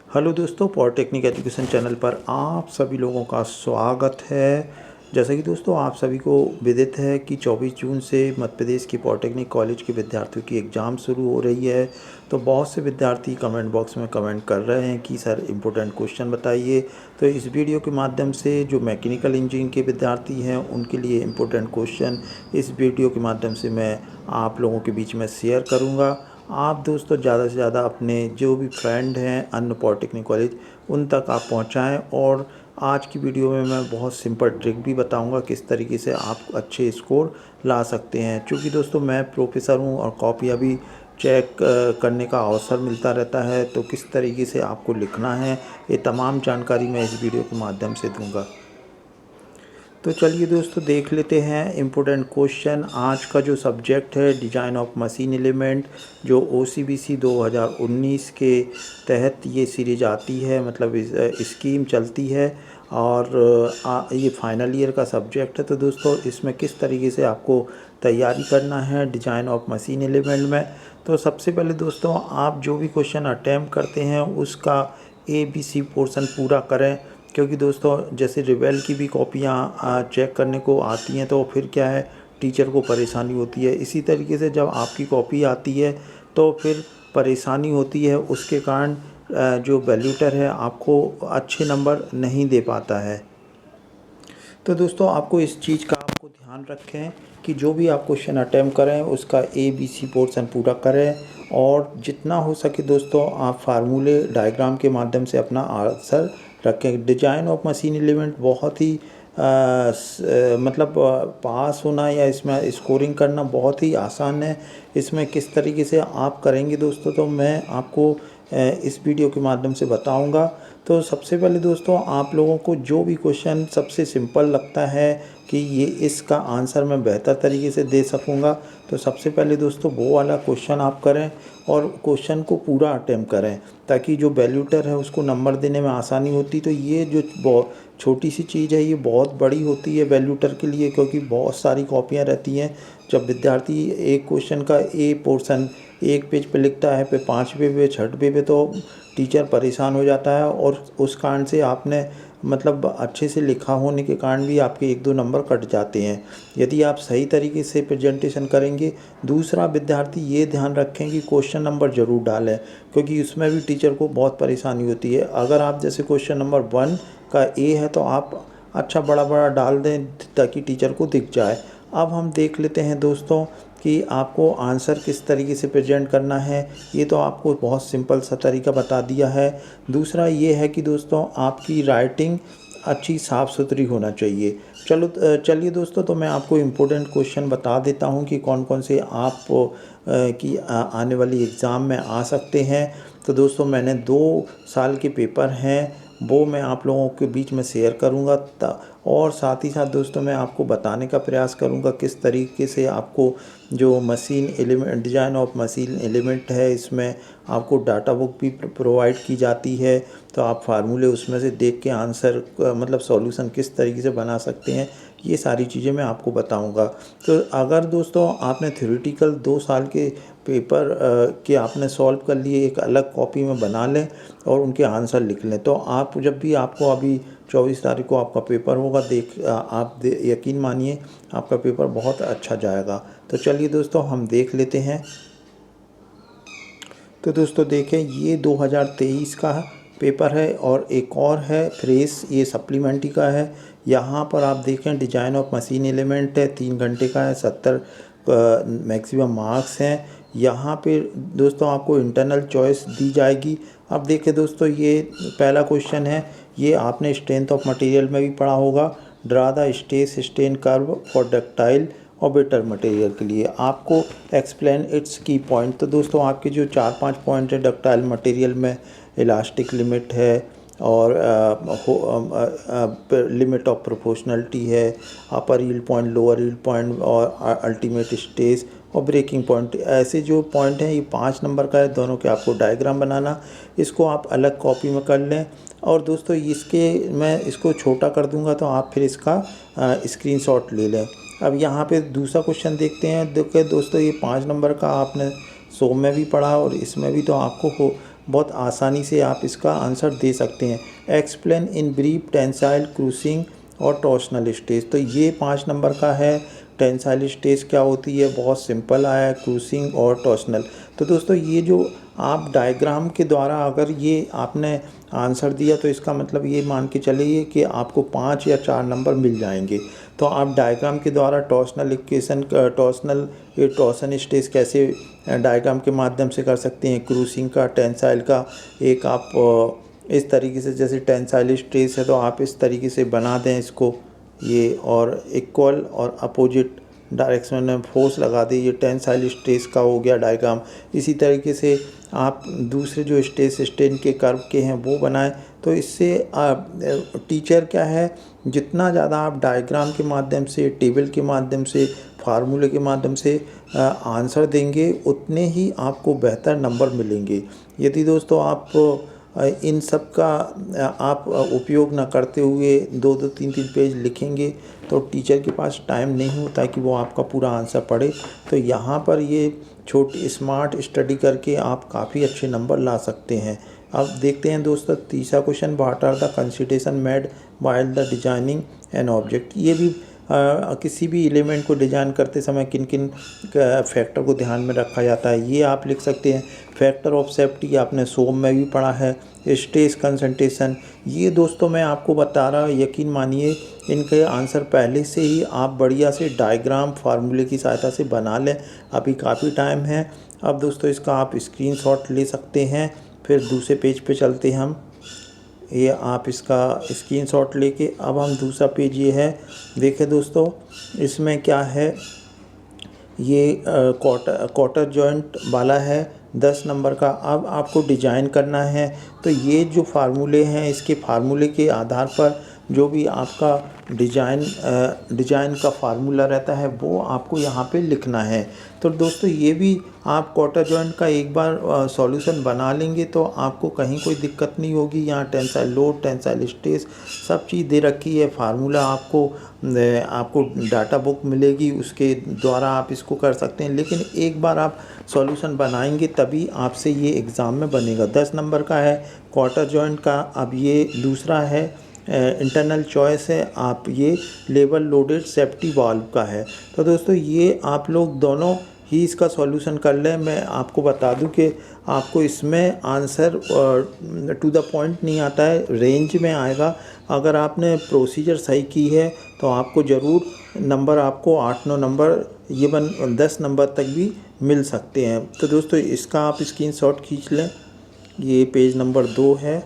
Hello दोस्तों, polytechnic education channel पर आप सभी लोगों का स्वागत है। जैसा कि दोस्तों आप सभी को विदित है कि 24 जून से मध्य प्रदेश की पॉलिटेक्निक कॉलेज के विद्यार्थियों की एग्ज़ाम शुरू हो रही है। तो बहुत से विद्यार्थी कमेंट बॉक्स में कमेंट कर रहे हैं कि सर इम्पोर्टेंट क्वेश्चन बताइए। तो इस वीडियो के माध्यम से जो मैकेनिकल इंजीनियरिंग के विद्यार्थी हैं उनके लिए इम्पोर्टेंट क्वेश्चन इस वीडियो के माध्यम से मैं आप लोगों के बीच में शेयर करूँगा। आप दोस्तों ज़्यादा से ज़्यादा अपने जो भी फ्रेंड हैं अन्य पॉलिटेक्निक कॉलेज उन तक आप पहुंचाएं। और आज की वीडियो में मैं बहुत सिंपल ट्रिक भी बताऊंगा किस तरीके से आप अच्छे स्कोर ला सकते हैं। क्योंकि दोस्तों मैं प्रोफेसर हूं और कॉपियां भी चेक करने का अवसर मिलता रहता है, तो किस तरीके से आपको लिखना है ये तमाम जानकारी मैं इस वीडियो के माध्यम से दूँगा। तो चलिए दोस्तों देख लेते हैं इम्पोर्टेंट क्वेश्चन। आज का जो सब्जेक्ट है डिज़ाइन ऑफ मशीन एलिमेंट, जो OCBC 2019 के तहत ये सीरीज आती है, मतलब स्कीम चलती है और ये फाइनल ईयर का सब्जेक्ट है। तो दोस्तों इसमें किस तरीके से आपको तैयारी करना है डिज़ाइन ऑफ मशीन एलिमेंट में। तो सबसे पहले दोस्तों आप जो भी क्वेश्चन अटैम्प्ट करते हैं उसका ABC पोर्शन पूरा करें। क्योंकि दोस्तों जैसे रिवेल की भी कॉपियाँ चेक करने को आती हैं तो फिर क्या है, टीचर को परेशानी होती है। इसी तरीके से जब आपकी कॉपी आती है तो फिर परेशानी होती है, उसके कारण जो वैल्यूटर है आपको अच्छे नंबर नहीं दे पाता है। तो दोस्तों आपको इस चीज़ का आपको ध्यान रखें कि जो भी आप क्वेश्चन अटैम्प्ट करें उसका ABC पोर्शन पूरा करें, और जितना हो सके दोस्तों आप फार्मूले डायग्राम के माध्यम से अपना आंसर रखें। डिज़ाइन ऑफ मशीन एलिमेंट बहुत ही मतलब पास होना या इसमें स्कोरिंग करना बहुत ही आसान है। इसमें किस तरीके से आप करेंगे दोस्तों तो मैं आपको इस वीडियो के माध्यम से बताऊंगा। तो सबसे पहले दोस्तों आप लोगों को जो भी क्वेश्चन सबसे सिंपल लगता है कि ये इसका आंसर मैं बेहतर तरीके से दे सकूंगा, तो सबसे पहले दोस्तों वो वाला क्वेश्चन आप करें और क्वेश्चन को पूरा अटेम्प्ट करें, ताकि जो वैल्यूटर है उसको नंबर देने में आसानी होती। तो ये जो बहुत छोटी सी चीज़ है ये बहुत बड़ी होती है वैल्यूटर के लिए, क्योंकि बहुत सारी कॉपियाँ रहती हैं। जब विद्यार्थी एक क्वेश्चन का ए पोर्शन एक पेज पे लिखता है, फिर 5वें पे 6वें पे तो टीचर परेशान हो जाता है, और उस कारण से आपने मतलब अच्छे से लिखा होने के कारण भी आपके 1-2 नंबर कट जाते हैं। यदि आप सही तरीके से प्रेजेंटेशन करेंगे। दूसरा विद्यार्थी ये ध्यान रखें कि क्वेश्चन नंबर ज़रूर डालें, क्योंकि उसमें भी टीचर को बहुत परेशानी होती है। अगर आप जैसे क्वेश्चन नंबर 1 का ए है तो आप अच्छा बड़ा बड़ा डाल दें ताकि टीचर को दिख जाए। अब हम देख लेते हैं दोस्तों कि आपको आंसर किस तरीके से प्रेजेंट करना है। ये तो आपको बहुत सिंपल सा तरीका बता दिया है। दूसरा ये है कि दोस्तों आपकी राइटिंग अच्छी साफ़ सुथरी होना चाहिए। चलिए दोस्तों, तो मैं आपको इम्पोर्टेंट क्वेश्चन बता देता हूँ कि कौन कौन से आप की आने वाली एग्ज़ाम में आ सकते हैं। तो दोस्तों मैंने 2 साल के पेपर हैं वो मैं आप लोगों के बीच में शेयर करूँगा, और साथ ही साथ दोस्तों मैं आपको बताने का प्रयास करूँगा किस तरीके से आपको जो machine element design of machine element है इसमें आपको डाटा बुक भी प्रोवाइड की जाती है। तो आप फार्मूले उसमें से देख के आंसर मतलब सॉल्यूशन किस तरीके से बना सकते हैं, ये सारी चीज़ें मैं आपको बताऊंगा। तो अगर दोस्तों आपने थ्योरेटिकल 2 साल के पेपर के आपने सॉल्व कर लिए, एक अलग कॉपी में बना लें और उनके आंसर लिख लें, तो आप जब भी आपको अभी 24 तारीख को आपका पेपर होगा यकीन मानिए आपका पेपर बहुत अच्छा जाएगा। तो चलिए दोस्तों हम देख लेते हैं। तो दोस्तों देखें ये 2023 का पेपर है, और एक और है फ्रेश, ये सप्लीमेंट्री का है। यहाँ पर आप देखें डिज़ाइन ऑफ मशीन एलिमेंट है, 3 घंटे का है, 70 मैक्सिमम मार्क्स हैं। यहाँ पे दोस्तों आपको इंटरनल चॉइस दी जाएगी। अब देखें दोस्तों ये पहला क्वेश्चन है, ये आपने स्ट्रेंथ ऑफ मटेरियल में भी पढ़ा होगा। Draw the stress strain curve for ductile और बेटर मटेरियल के लिए आपको एक्सप्लेन इट्स की पॉइंट। तो दोस्तों आपके जो 4-5 पॉइंट है, डक्टाइल मटेरियल में इलास्टिक लिमिट है, और लिमिट ऑफ प्रोपोर्शनलिटी है, upper yield point, lower yield point, और अल्टीमेट स्ट्रेस और ब्रेकिंग पॉइंट। ऐसे जो पॉइंट हैं ये 5 नंबर का है, दोनों के आपको डायग्राम बनाना। इसको आप अलग कॉपी में कर लें, और दोस्तों मैं इसको छोटा कर दूंगा तो आप फिर इसका स्क्रीनशॉट ले लें। अब यहाँ पे दूसरा क्वेश्चन देखते हैं। देखिए दोस्तों ये 5 नंबर का आपने 100 में भी पढ़ा और इसमें भी तो आपको बहुत आसानी से आप इसका आंसर दे सकते हैं। एक्सप्लेन इन ब्रीफ टेंसाइल, क्रूसिंग और टॉर्सनल स्ट्रेस। तो ये 5 नंबर का है। टेंसाइल स्ट्रेस क्या होती है, बहुत सिंपल आया है, क्रूसिंग और टॉर्सनल। तो दोस्तों ये जो आप डायग्राम के द्वारा अगर ये आपने आंसर दिया तो इसका मतलब ये मान के चलिए कि आपको 5 या 4 नंबर मिल जाएंगे। तो आप डायग्राम के द्वारा टॉर्सनल इक्वेशन, टॉर्सन स्ट्रेस कैसे डायग्राम के माध्यम से कर सकते हैं, क्रूसिंग का, टेंसाइल का एक आप इस तरीके से, जैसे टेंसाइल स्ट्रेस है तो आप इस तरीके से बना दें इसको ये, और इक्वल और अपोजिट डायरेक्शन में फोर्स लगा दें, ये टेंसाइल स्ट्रेस का हो गया डायग्राम। इसी तरीके से आप दूसरे जो स्ट्रेस स्ट्रेन के कर्व के हैं वो बनाएं। तो इससे टीचर क्या है, जितना ज़्यादा आप डायग्राम के माध्यम से, टेबल के माध्यम से, फार्मूले के माध्यम से आंसर देंगे, उतने ही आपको बेहतर नंबर मिलेंगे। यदि दोस्तों आप इन सब का आप उपयोग ना करते हुए 2-2, 3-3 पेज लिखेंगे तो टीचर के पास टाइम नहीं होता है कि वो आपका पूरा आंसर पढ़े। तो यहाँ पर ये छोटी स्मार्ट स्टडी करके आप काफ़ी अच्छे नंबर ला सकते हैं। अब देखते हैं दोस्तों तीसरा question, what are the consideration made while the designing an object. ये भी किसी भी एलिमेंट को डिजाइन करते समय किन किन फैक्टर को ध्यान में रखा जाता है, ये आप लिख सकते हैं। फैक्टर ऑफ सेफ्टी आपने सोम में भी पढ़ा है। स्ट्रेस कंसंट्रेशन, ये दोस्तों मैं आपको बता रहा, यकीन मानिए इनके आंसर पहले से ही आप बढ़िया से डायग्राम फार्मूले की सहायता से बना लें, अभी काफ़ी टाइम है। अब दोस्तों इसका आप स्क्रीनशॉट ले सकते हैं। फिर दूसरे पेज पे चलते हैं हम, ये आप इसका स्क्रीनशॉट लेके अब हम दूसरा पेज ये है, देखिए दोस्तों इसमें क्या है, ये क्वार्टर जॉइंट वाला है 10 नंबर का। अब आपको डिजाइन करना है तो ये जो फार्मूले हैं, इसके फार्मूले के आधार पर जो भी आपका डिजाइन का फार्मूला रहता है वो आपको यहाँ पे लिखना है। तो दोस्तों ये भी आप क्वार्टर जॉइंट का एक बार सॉल्यूशन बना लेंगे तो आपको कहीं कोई दिक्कत नहीं होगी। यहाँ टेंसाइल लोड, टेंसाइल स्ट्रेस सब चीज़ दे रखी है। फार्मूला आपको डाटा बुक मिलेगी, उसके द्वारा आप इसको कर सकते हैं। लेकिन एक बार आप सॉल्यूशन बनाएंगे तभी आपसे ये एग्ज़ाम में बनेगा। 10 नंबर का है क्वार्टर जॉइंट का। अब ये दूसरा है इंटरनल चॉइस है, आप ये लेवल लोडेड सेफ्टी वाल्व का है। तो दोस्तों ये आप लोग दोनों ही इसका सॉल्यूशन कर लें। मैं आपको बता दूं कि आपको इसमें आंसर टू द पॉइंट नहीं आता है, रेंज में आएगा। अगर आपने प्रोसीजर सही की है तो आपको ज़रूर नंबर, आपको 8-9 नंबर, ये 10 नंबर तक भी मिल सकते हैं। तो दोस्तों इसका आप स्क्रीनशॉट खींच लें। ये पेज नंबर 2 है।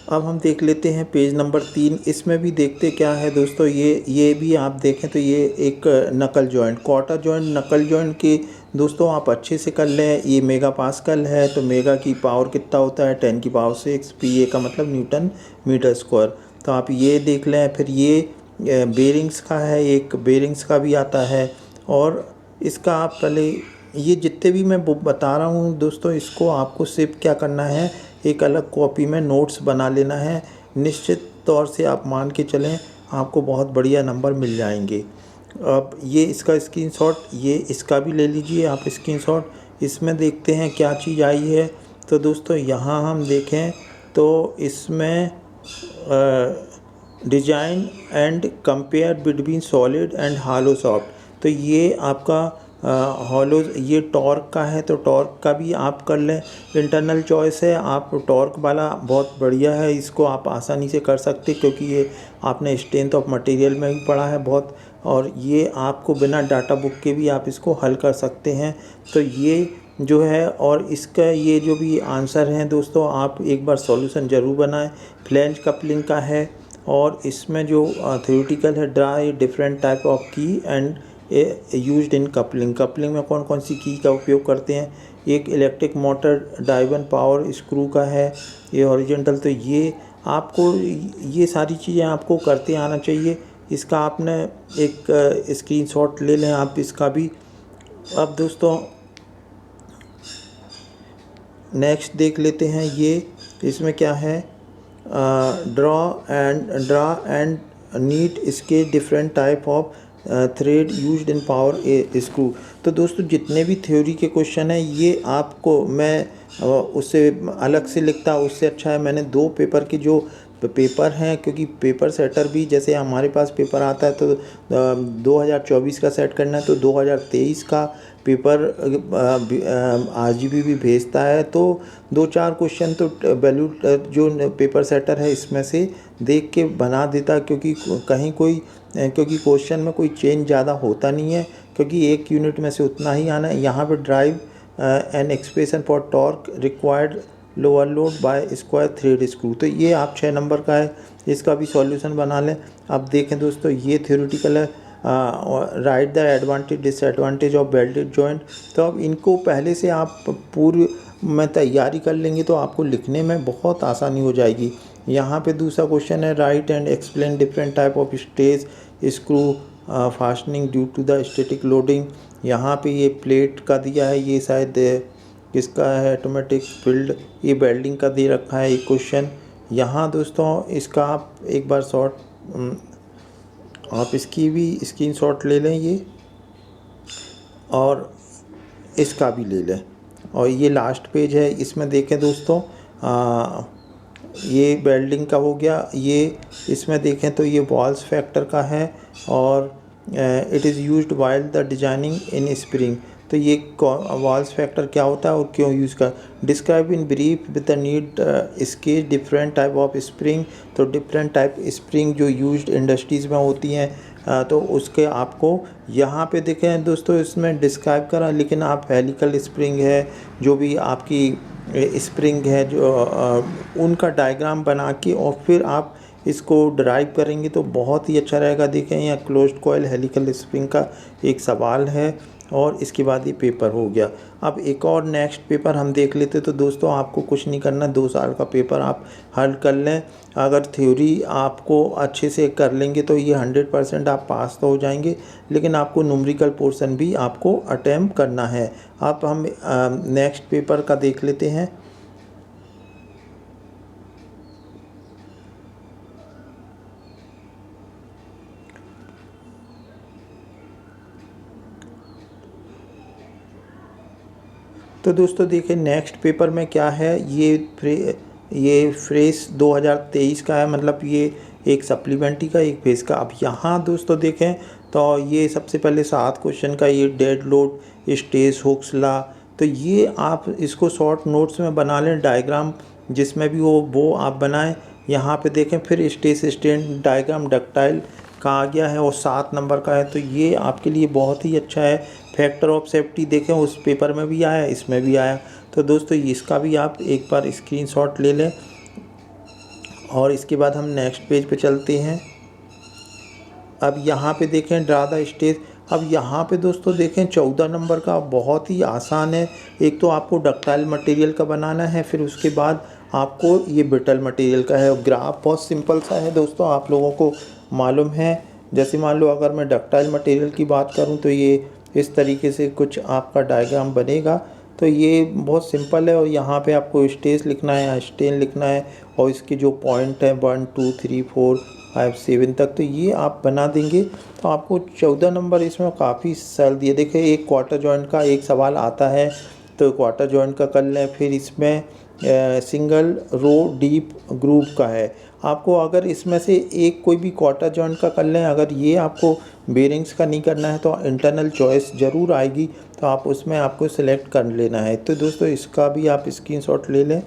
अब हम देख लेते हैं पेज नंबर 3। इसमें भी देखते क्या है दोस्तों, ये भी आप देखें तो ये एक नकल जॉइंट, क्वार्टर जॉइंट नकल जॉइंट के दोस्तों आप अच्छे से कर लें। ये मेगा पास्कल है तो मेगा की पावर कितना होता है 10 की पावर 6, पीए का मतलब न्यूटन मीटर स्क्वायर। तो आप ये देख लें। फिर ये बेरिंग्स का है, एक बेरिंग्स का भी आता है। और इसका आप पहले ये जितने भी मैं बता रहा हूँ दोस्तों, इसको आपको सिर्फ क्या करना है, एक अलग कॉपी में नोट्स बना लेना है। निश्चित तौर से आप मान के चलें आपको बहुत बढ़िया नंबर मिल जाएंगे। अब ये इसका स्क्रीनशॉट, ये इसका भी ले लीजिए आप स्क्रीनशॉट। इसमें देखते हैं क्या चीज़ आई है। तो दोस्तों यहाँ हम देखें तो इसमें design and compare between solid and hollow soft. तो ये आपका हॉलो, ये टॉर्क का है तो टॉर्क का भी आप कर लें। इंटरनल चॉइस है, आप टॉर्क वाला बहुत बढ़िया है, इसको आप आसानी से कर सकते क्योंकि ये आपने स्ट्रेंथ ऑफ मटेरियल में भी पढ़ा है बहुत। और ये आपको बिना डाटा बुक के भी आप इसको हल कर सकते हैं। तो ये जो है, और इसका ये जो भी आंसर हैं दोस्तों, आप एक बार सॉल्यूशन ज़रूर बनाएं। फ्लैंज कपलिंग का है और इसमें जो थ्योरेटिकल है, ड्राई डिफरेंट टाइप ऑफ की and used in coupling. Coupling में कौन कौन सी की का उपयोग करते हैं, एक इलेक्ट्रिक मोटर डाइवन पावर स्क्रू का है, ये हॉरिजॉन्टल। तो ये आपको ये सारी चीज़ें आपको करते आना चाहिए। इसका आपने एक स्क्रीनशॉट ले लें आप इसका भी। अब दोस्तों नेक्स्ट देख लेते हैं, ये इसमें क्या है, ड्रा एंड नीट इसके different type of thread used in power A screw. तो दोस्तों जितने भी थ्योरी के क्वेश्चन हैं ये आपको मैं उससे अलग से लिखता, उससे अच्छा है मैंने 2 पेपर की जो पेपर हैं, क्योंकि पेपर सेटर भी जैसे हमारे पास पेपर आता है तो 2024 का सेट करना है तो 2023 का पेपर आरजीबी भी भेजता है, तो 2-4 क्वेश्चन तो वैल्यू जो पेपर सेटर है इसमें से देख के बना देता, क्योंकि कहीं कोई क्योंकि क्वेश्चन में कोई चेंज ज़्यादा होता नहीं है, क्योंकि एक यूनिट में से उतना ही आना है। यहाँ पे drive an expression for torque required lower load bye square thread screw, तो ये आप 6 नंबर का है, इसका भी सॉल्यूशन बना लें। अब देखें दोस्तों ये थ्योरेटिकल है, right the advantage disadvantage of welded joint. तो अब इनको पहले से आप पूर्व में तैयारी कर लेंगे तो आपको लिखने में बहुत आसानी हो जाएगी। यहाँ पे दूसरा क्वेश्चन है, right and explain different type of stage screw fastening due to the static loading. यहाँ पे ये प्लेट का दिया है, ये शायद किसका है, ऑटोमेटिक फील्ड, ये वेल्डिंग का दे रखा है एक क्वेश्चन। यहाँ दोस्तों इसका आप एक बार आप इसकी भी स्क्रीनशॉट ले लें ये, और इसका भी ले लें, और ये लास्ट पेज है, इसमें देखें दोस्तों ये वेल्डिंग का हो गया, ये इसमें देखें तो ये वॉल्स फैक्टर का है, और it is used while the designing in spring. तो ये वॉल्स फैक्टर क्या होता है और क्यों यूज़ कर, describe in brief with the need इसके डिफरेंट टाइप ऑफ स्प्रिंग। तो डिफरेंट टाइप स्प्रिंग जो यूज्ड इंडस्ट्रीज़ में होती हैं, तो उसके आपको यहाँ पे देखें दोस्तों इसमें डिस्क्राइब करा, लेकिन आप हेलिकल स्प्रिंग है जो भी आपकी स्प्रिंग है जो उनका डायग्राम बना के और फिर आप इसको ड्राइव करेंगे तो बहुत ही अच्छा रहेगा। देखें यहाँ क्लोज्ड कॉइल हेलिकल स्प्रिंग का एक सवाल है, और इसके बाद ये पेपर हो गया। अब एक और नेक्स्ट पेपर हम देख लेते, तो दोस्तों आपको कुछ नहीं करना, 2 साल का पेपर आप हल कर लें। अगर थ्योरी आपको अच्छे से कर लेंगे तो ये 100% आप पास तो हो जाएंगे, लेकिन आपको न्यूमेरिकल पोर्शन भी आपको अटेम्प्ट करना है। अब हम नेक्स्ट पेपर का देख लेते हैं। तो दोस्तों देखिए नेक्स्ट पेपर में क्या है, ये फ्रेश 2023 का है, मतलब ये एक सप्लीमेंट्री का एक फेज का। अब यहाँ दोस्तों देखें तो ये सबसे पहले 7 क्वेश्चन का ये डेड लोड स्टेज हुक्स ला, तो ये आप इसको शॉर्ट नोट्स में बना लें, डायग्राम जिसमें भी हो वो आप बनाएं। यहाँ पे देखें फिर स्टेज स्टैंड डायग्राम डक्टाइल का आ गया है और 7 नंबर का है, तो ये आपके लिए बहुत ही अच्छा है। फैक्टर ऑफ सेफ्टी देखें उस पेपर में भी आया, इसमें भी आया, तो दोस्तों इसका भी आप एक बार स्क्रीनशॉट ले लें। और इसके बाद हम नेक्स्ट पेज पे चलते हैं। अब यहाँ पे देखें ड्रा द स्टेज। अब यहाँ पे दोस्तों देखें 14 नंबर का बहुत ही आसान है। एक तो आपको डक्टाइल मटेरियल का बनाना है, फिर उसके बाद आपको ये ब्रिटल मटेरियल का है। ग्राफ बहुत सिंपल सा है दोस्तों, आप लोगों को मालूम है। जैसे मान लो अगर मैं डक्टाइल मटेरियल की बात करूं तो ये इस तरीके से कुछ आपका डायग्राम बनेगा, तो ये बहुत सिंपल है। और यहाँ पे आपको स्टेज लिखना है, स्टेन लिखना है, और इसके जो पॉइंट हैं 1 2 3 4 5 7 तक, तो ये आप बना देंगे तो आपको 14 नंबर इसमें काफ़ी सरल दिए। देखिए एक क्वार्टर जॉइंट का एक सवाल आता है, तो क्वार्टर जॉइंट का कर लें। फिर इसमें सिंगल रो डीप ग्रूव का है, आपको अगर इसमें से एक कोई भी क्वार्टर जॉइंट का कर लें। अगर ये आपको बेरिंग्स का नहीं करना है तो इंटरनल चॉइस ज़रूर आएगी, तो आप उसमें आपको सेलेक्ट कर लेना है। तो दोस्तों इसका भी आप स्क्रीनशॉट ले लें।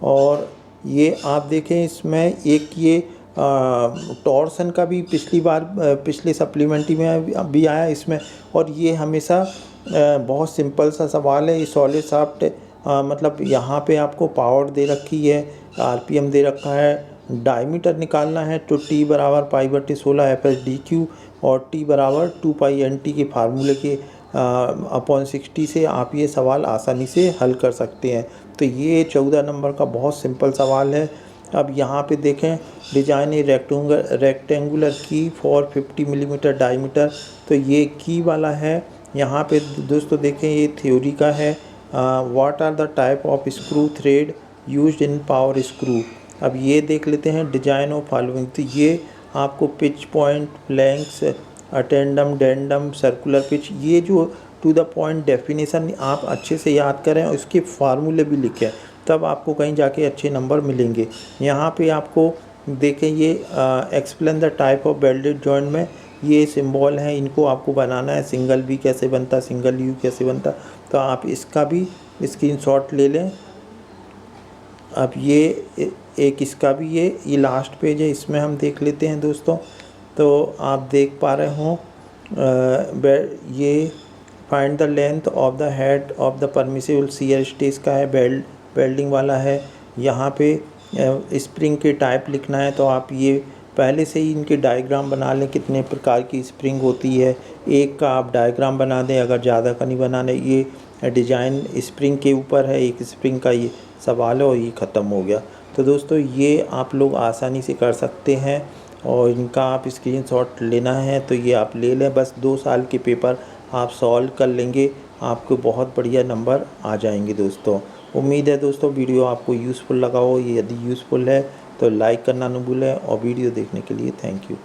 और ये आप देखें इसमें एक ये टॉर्सन का भी पिछली बार पिछले सप्लीमेंट्री में भी आया इसमें, और ये हमेशा बहुत सिंपल सा सवाल है। ये सॉलिड शाफ्ट मतलब यहाँ पे आपको पावर दे रखी है, आरपीएम दे रखा है, डायमीटर निकालना है, तो टी बराबर पाई/16 FSDQ और टी बराबर 2πNT के फार्मूले के अपॉन 60 से आप ये सवाल आसानी से हल कर सकते हैं। तो ये 14 नंबर का बहुत सिंपल सवाल है। अब यहाँ पे देखें डिजाइन ए रेक्टेंगुलर की फॉर 50 मिलीमीटर डायमीटर, तो ये की वाला है। यहाँ पे दोस्तों देखें ये थ्योरी का है। What are the type of screw thread used in power screw. अब ये देख लेते हैं डिजाइन ऑफ फॉलोइंग, तो ये आपको pitch point, flanks, अटेंडम, डेंडम, circular pitch, ये जो टू द पॉइंट डेफिनेशन आप अच्छे से याद करें और इसके फार्मूले भी लिखें, तब आपको कहीं जाके अच्छे नंबर मिलेंगे। यहाँ पे आपको देखें ये explain the type of welded joint में ये सिंबल हैं, इनको आपको बनाना है। सिंगल वी कैसे बनता, सिंगल यू कैसे बनता, तो आप इसका भी स्क्रीनशॉट ले लें। अब ये एक इसका भी ये लास्ट पेज है, इसमें हम देख लेते हैं दोस्तों। तो आप देख पा रहे हो ये find the length of the head of the permissible shear stress का है, वेल्डिंग वाला है। यहाँ पे स्प्रिंग के टाइप लिखना है, तो आप ये पहले से ही इनके डायग्राम बना लें, कितने प्रकार की स्प्रिंग होती है। एक का आप डायग्राम बना दें, अगर ज़्यादा का नहीं बनाना। ये डिज़ाइन स्प्रिंग के ऊपर है, एक स्प्रिंग का ये सवाल है और ये ख़त्म हो गया। तो दोस्तों ये आप लोग आसानी से कर सकते हैं और इनका आप स्क्रीनशॉट लेना है तो ये आप ले लें। बस 2 साल के पेपर आप सॉल्व कर लेंगे, आपको बहुत बढ़िया नंबर आ जाएंगे दोस्तों। उम्मीद है दोस्तों वीडियो आपको यूज़फुल लगा हो। यदि यूज़फुल है तो लाइक करना न भूलें और वीडियो देखने के लिए थैंक यू।